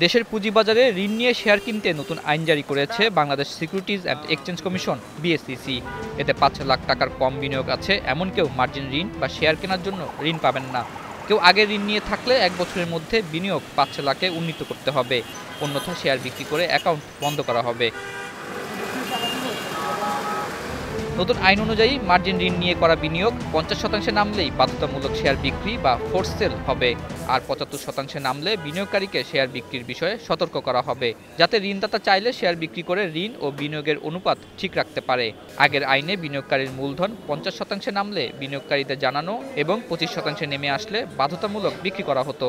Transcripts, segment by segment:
দেশের পুঁজিবাজারে ঋণ নিয়ে শেয়ার কিনতে নতুন আইন জারি করেছে Bangladesh securities and exchange commission BSEC. এতে ৫ লাখ টাকার কম বিনিয়োগ আছে এমন কেউ মার্জিন ঋণ বা শেয়ার কেনার জন্য ঋণ পাবেন না। কেউ আগে ঋণ নিয়ে থাকলে ১ বছরের মধ্যে বিনিয়োগ ৫ লাখে উন্নীত করতে হবে, অন্যথা শেয়ার বিক্রি করে অ্যাকাউন্ট বন্ধ করা হবে। নতুন আইন অনুযায়ী মার্জিন ঋণ নিয়ে করা বিনিয়োগ ৫০% নামলেই বাধ্যতামূলক শেয়ার বিক্রি বা ফোর্স সেল হবে, আর ৭৫% নামলে বিনিয়োগকারীকে শেয়ার বিক্রির বিষয়ে সতর্ক করা হবে, যাতে ঋণদাতা চাইলে শেয়ার বিক্রি করে ঋণ ও বিনিয়োগের অনুপাত ঠিক রাখতে পারে। আগের আইনে বিনিয়োগকারীর মূলধন ৫০% নামলে বিনিয়োগকারীদের জানানো এবং ২৫% নেমে আসলে বাধ্যতামূলক বিক্রি করা হতো।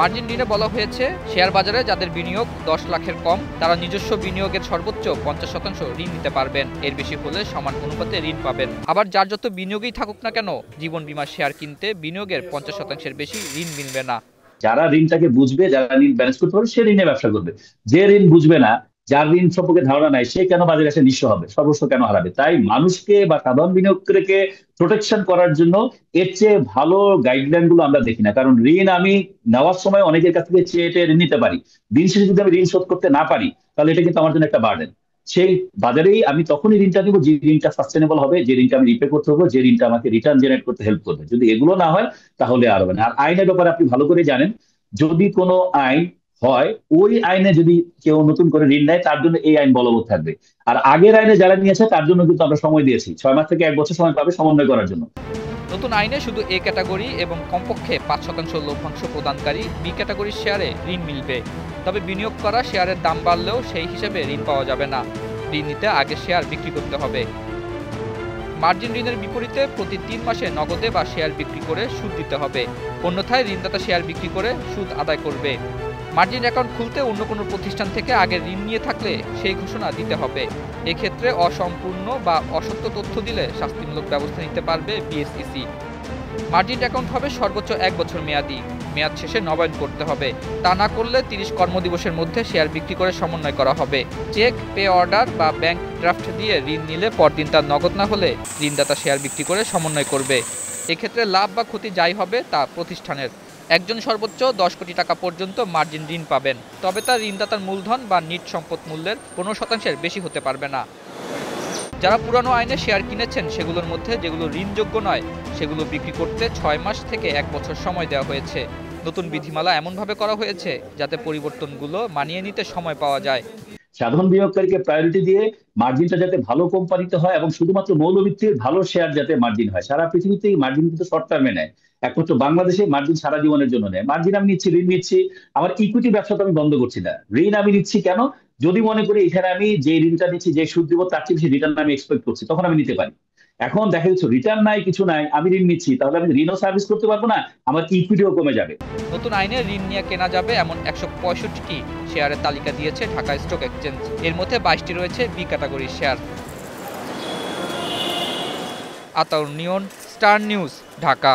মার্জিন ঋণে বলা হয়েছে, শেয়ার বাজারে যাদের বিনিয়োগ ১০ লাখের কম তারা নিজস্ব বিনিয়োগের সর্বোচ্চ ৫০% ঋণ নিতে পারবেন, এর বেশি হলে সমান অনুপাতে ঋণ পাবেন। আবার যার যত বিনিয়োগই থাকুক না কেন, জীবন বীমা শেয়ার কিনতে বিনিয়োগের ৫০%-এর বেশি ঋণ মিলবে না। যারা ঋণটাকে বুঝবে, যারা ঋণ ব্যালেন্স করতে পারবে, সে ঋণে ব্যবসা করবে। যে ঋণ বুঝবে না, যার ঋণ সম্পর্কে ধারণা নাই, সে কেন বাজারে এসে নিঃস্ব হবে, সর্বস্ব কেন হারাবে? তাই মানুষকে বা সাধারণ বিনিয়োগকারীকে প্রোটেকশন করার জন্য এর চেয়ে ভালো গাইডলাইন গুলো আমরা দেখি না। কারণ ঋণ আমি নেওয়ার সময় অনেকের কাছ থেকে চেয়ে ঋণ নিতে পারি, দিন শেষে যদি আমি ঋণ শোধ করতে না পারি, তাহলে এটা কিন্তু আমার জন্য একটা বার্ডেন। সেই বাজারেই আমি তখনই ঋণটা নিব যে ঋণটা সাস্টেনেবল হবে, যে ঋণটা আমি রিপে করতে হবে, যে ঋণটা আমাকে রিটার্ন জেনারেট করতে হেল্প করবে। যদি এগুলো না হয় তাহলে আর হবে না। আর আইনের ব্যাপারে আপনি ভালো করে জানেন, যদি কোনো আইন হয়, ওই আইনে যদি কেউ নতুন করে ঋণ নেয়, তার জন্য এই আইন বলবৎ থাকবে। আর আগের আইনে যারা নিয়েছে তার জন্য কিন্তু আমরা সময় দিয়েছি, ৬ মাস থেকে ১ বছর সময় পাবে সমন্বয় করার জন্য। নতুন আইনে শুধু এ ক্যাটাগরি এবং কমপক্ষে ৫% লভ্যাংশ প্রদানকারী বি ক্যাটাগরির শেয়ারে ঋণ মিলবে। তবে বিনিয়োগ করা শেয়ারের দাম বাড়লেও সেই হিসেবে ঋণ পাওয়া যাবে না। ঋণ নিতে আগে শেয়ার বিক্রি করতে হবে। মার্জিন ঋণের বিপরীতে প্রতি ৩ মাসে নগদে বা শেয়ার বিক্রি করে সুদ দিতে হবে, অন্যথায় ঋণদাতা শেয়ার বিক্রি করে সুদ আদায় করবে। মার্জিন অ্যাকাউন্ট খুলতে অন্য কোনো প্রতিষ্ঠান থেকে আগে ঋণ নিয়ে থাকলে সেই ঘোষণা দিতে হবে। এক্ষেত্রে অসম্পূর্ণ বা অসত্য তথ্য দিলে শাস্তিমূলক ব্যবস্থা নিতে পারবে বিএসইসি। মার্জিন অ্যাকাউন্ট হবে সর্বোচ্চ ১ বছর মেয়াদি, মেয়াদ শেষে নবায়ন করতে হবে। তা না করলে ৩০ কর্মদিবসের মধ্যে শেয়ার বিক্রি করে সমন্বয় করা হবে। চেক, পে অর্ডার বা ব্যাংক ড্রাফট দিয়ে ঋণ নিলে পরদিন তার নগদ না হলে ঋণদাতা শেয়ার বিক্রি করে সমন্বয় করবে। এক্ষেত্রে লাভ বা ক্ষতি যাই হবে তা প্রতিষ্ঠানের। একজন সর্বোচ্চ ১০ কোটি টাকা পর্যন্ত মার্জিন ঋণ পাবেন, তবে তার ঋণদাতার মূলধন বা নিট সম্পদ মূল্যের ১৫%-এর বেশি হতে পারবে না। যারা পুরানো আইনে শেয়ার কিনেছেন সেগুলোর মধ্যে যেগুলো ঋণযোগ্য নয় সেগুলো বিক্রি করতে ৬ মাস থেকে ১ বছর সময় দেওয়া হয়েছে। নতুন বিধিমালা এমনভাবে করা হয়েছে যাতে পরিবর্তনগুলো মানিয়ে নিতে সময় পাওয়া যায়। সাধারণ বিনিয়োগকারীকে প্রায়োরিটি দিয়ে মার্জিনটা যাতে ভালো কোম্পানিতে হয় এবং শুধুমাত্র মৌলভিত্তির ভালো শেয়ার যাতে মার্জিন হয়। সারা পৃথিবীতে মার্জিন কিন্তু শর্ট টার্মে নেয়, একমাত্র বাংলাদেশে মার্জিন সারা জীবনের জন্য নেয়। মার্জিন আমি নিচ্ছি, ঋণ নিচ্ছি, আমার ইকুইটি ব্যবসা তো আমি বন্ধ করছি না। ঋণ আমি নিচ্ছি কেন? যদি মনে করি এখানে আমি যে ঋণটা নিচ্ছি, যে সুদ দিব, তার চেয়ে বেশি রিটার্ন আমি এক্সপেক্ট করছি, তখন আমি নিতে পারি। এখন দেখা যাচ্ছে রিটার্ন নাই, কিছু নাই, আমি ঋণ নিচ্ছি, তাহলে আমি ঋণও সার্ভিস করতে পারবো না, আমার ইকুইটিও কমে যাবে। নতুন আইনে ঋণ নিয়ে কেনা যাবে এমন ১৬৫টি শেয়ারের তালিকা দিয়েছে ঢাকা স্টক এক্সচেঞ্জ। এর মধ্যে ২২টি রয়েছে বি ক্যাটাগরির শেয়ার। আতাউর নিয়ন, স্টার নিউজ, ঢাকা।